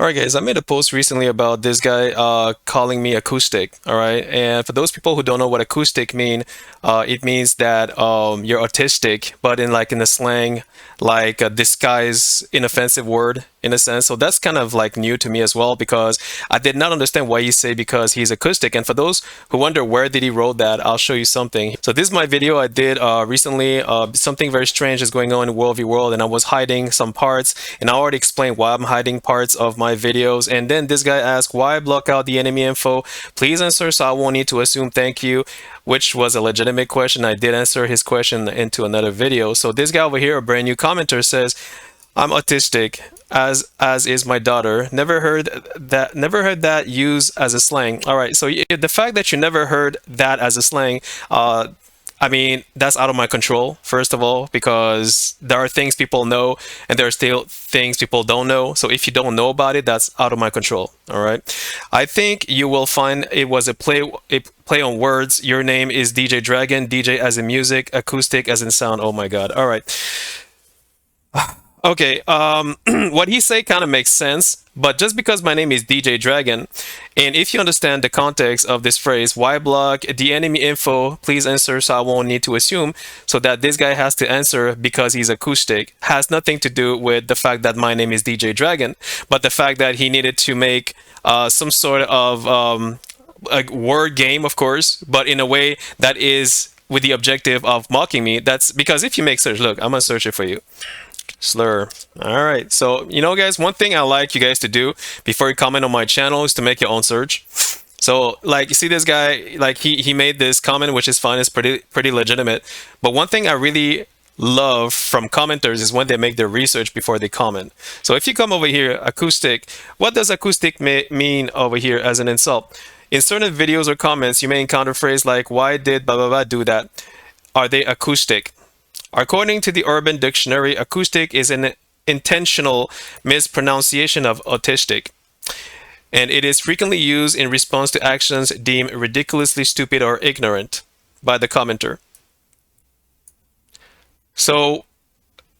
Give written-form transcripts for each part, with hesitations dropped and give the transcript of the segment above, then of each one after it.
Alright guys, I made a post recently about this guy calling me acoustic, alright? And for those people who don't know what acoustic mean, it means that you're autistic, but in the slang, like a disguise inoffensive word in a sense. So that's kind of like new to me as well because I did not understand why he say because he's acoustic. And for those who wonder where did he wrote that, I'll show you something. So this is my video I did recently. Something very strange is going on in World v World and I was hiding some parts and I already explained why I'm hiding parts of my videos. And then this guy asked, why block out the enemy info? Please answer so I won't need to assume, thank you, which was a legitimate question. I did answer his question into another video. So this guy over here, a brand new commenter, says, I'm autistic, as is my daughter. Never heard that used as a slang. All right, so the fact that you never heard that as a slang, I mean, that's out of my control, first of all, because there are things people know and there are still things people don't know. So if you don't know about it, that's out of my control. All right. I think you will find it was a play on words. Your name is DJ Dragon, DJ as in music, acoustic as in sound. Oh my God. All right. Okay, what he say kind of makes sense, but just because my name is DJ Dragon, and if you understand the context of this phrase, why block the enemy info, please answer so I won't need to assume, so that this guy has to answer because he's acoustic, has nothing to do with the fact that my name is DJ Dragon, but the fact that he needed to make some sort of a word game, of course, but in a way that is with the objective of mocking me. That's because if you make search, look, I'm gonna search it for you. Slur. All right. So, guys, one thing I like you guys to do before you comment on my channel is to make your own search. So, like, you see this guy, like, he made this comment, which is fine. It's pretty legitimate. But one thing I really love from commenters is when they make their research before they comment. So if you come over here, acoustic, what does acoustic mean over here as an insult? In certain videos or comments, you may encounter a phrase like, why did blah, blah, blah do that? Are they acoustic? According to the Urban Dictionary, acoustic is an intentional mispronunciation of autistic, and it is frequently used in response to actions deemed ridiculously stupid or ignorant by the commenter. So,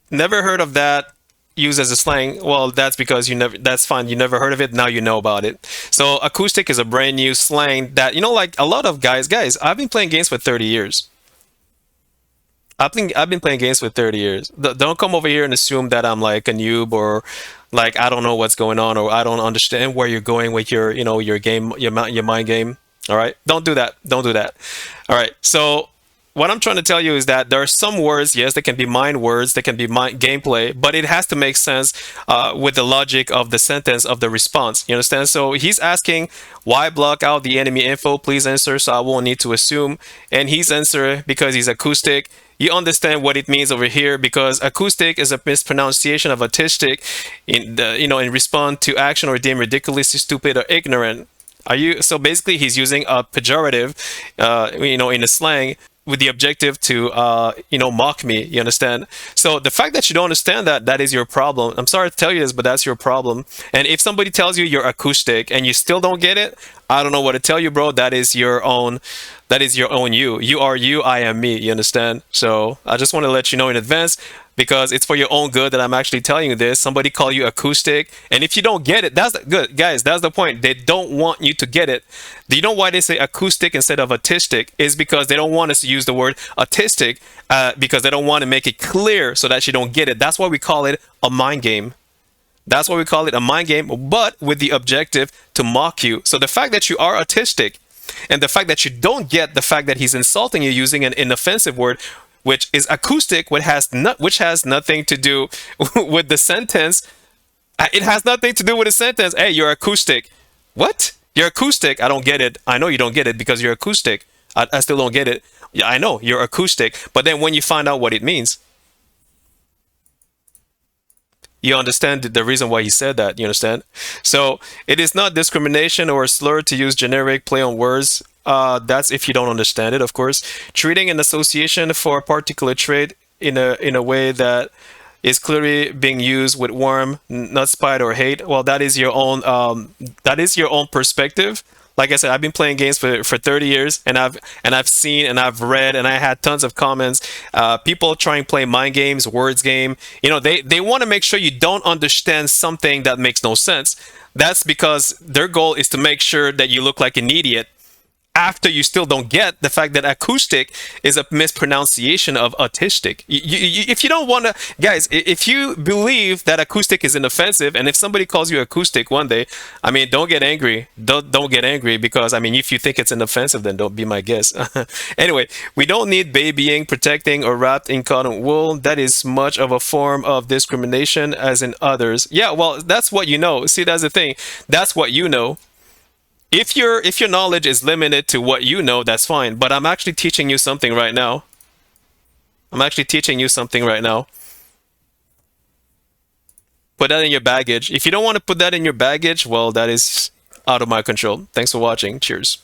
never heard of that used as a slang. Well, that's because that's fine. You never heard of it. Now you know about it. So, acoustic is a brand new slang that, like a lot of guys, I've been playing games for 30 years. I've been playing games for 30 years. Don't come over here and assume that I'm like a noob or like I don't know what's going on or I don't understand where you're going with your game, your mind game. All right, don't do that. Don't do that. All right. So what I'm trying to tell you is that there are some words, yes, they can be mind words, they can be mind gameplay, but it has to make sense with the logic of the sentence of the response. You understand? So he's asking, why block out the enemy info? Please answer so I won't need to assume. And he's answering because he's acoustic. You understand what it means over here because acoustic is a mispronunciation of autistic in response to action or deemed ridiculously stupid or ignorant. So basically he's using a pejorative in a slang with the objective to mock me. You understand? So the fact that you don't understand that is your problem. I'm sorry to tell you this, but that's your problem. And if somebody tells you you're acoustic and you still don't get it, I don't know what to tell you, bro. That is your own you. You are you, I am me. You understand? So I just want to let you know in advance because it's for your own good that I'm actually telling you this. Somebody call you acoustic, and if you don't get it, that's good, guys. That's the point. They don't want you to get it. Do you know why they say acoustic instead of autistic? Is because they don't want us to use the word autistic because they don't want to make it clear so that you don't get it. That's why we call it a mind game. That's why we call it a mind game, but with the objective to mock you. So the fact that you are autistic and the fact that you don't get the fact that he's insulting you using an inoffensive word, which is acoustic, which has nothing to do with the sentence. It has nothing to do with the sentence. Hey, you're acoustic. What? You're acoustic? I don't get it. I know you don't get it because you're acoustic. I still don't get it. Yeah, I know you're acoustic. But then when you find out what it means, you understand the reason why he said that. You understand? So it is not discrimination or a slur to use generic play on words. That's if you don't understand it, of course. Treating an association for a particular trait in a way that is clearly being used with warm, not spite or hate. Well, that is your own perspective. Like I said, I've been playing games for 30 years, and I've seen and I've read and I had tons of comments. People trying to play mind games, words game. They want to make sure you don't understand something that makes no sense. That's because their goal is to make sure that you look like an idiot after you still don't get the fact that acoustic is a mispronunciation of autistic. If you don't want to, guys, if you believe that acoustic is inoffensive, and if somebody calls you acoustic one day, I mean, don't get angry. Don't get angry, because I mean, if you think it's inoffensive, then don't be my guest. Anyway, we don't need babying, protecting, or wrapped in cotton wool. That is much of a form of discrimination as in others. Yeah, well, that's what you know. See, that's the thing. That's what you know. If your knowledge is limited to what you know, that's fine. But I'm actually teaching you something right now. I'm actually teaching you something right now. Put that in your baggage. If you don't want to put that in your baggage, well, that is out of my control. Thanks for watching. Cheers.